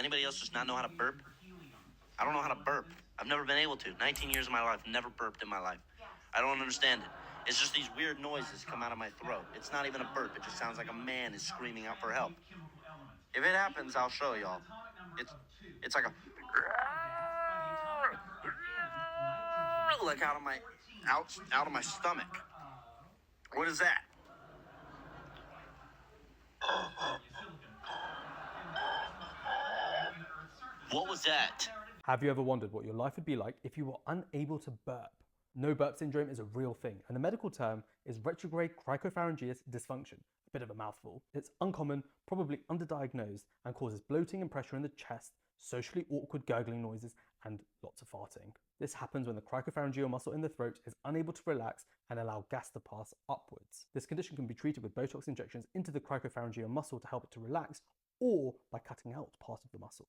Anybody else just not know how to burp? I don't know how to burp. I've never been able to. 19 years of my life, never burped in my life. I don't understand it. It's just these weird noises come out of my throat. It's not even a burp. It just sounds like a man is screaming out for help. If it happens, I'll show y'all. It's like a like out of my stomach. What is that? What was that? Have you ever wondered what your life would be like if you were unable to burp? No burp syndrome is a real thing, and the medical term is retrograde cricopharyngeus dysfunction. A bit of a mouthful. It's uncommon, probably underdiagnosed, and causes bloating and pressure in the chest, socially awkward gurgling noises, and lots of farting. This happens when the cricopharyngeal muscle in the throat is unable to relax and allow gas to pass upwards. This condition can be treated with Botox injections into the cricopharyngeal muscle to help it to relax, or by cutting out part of the muscle.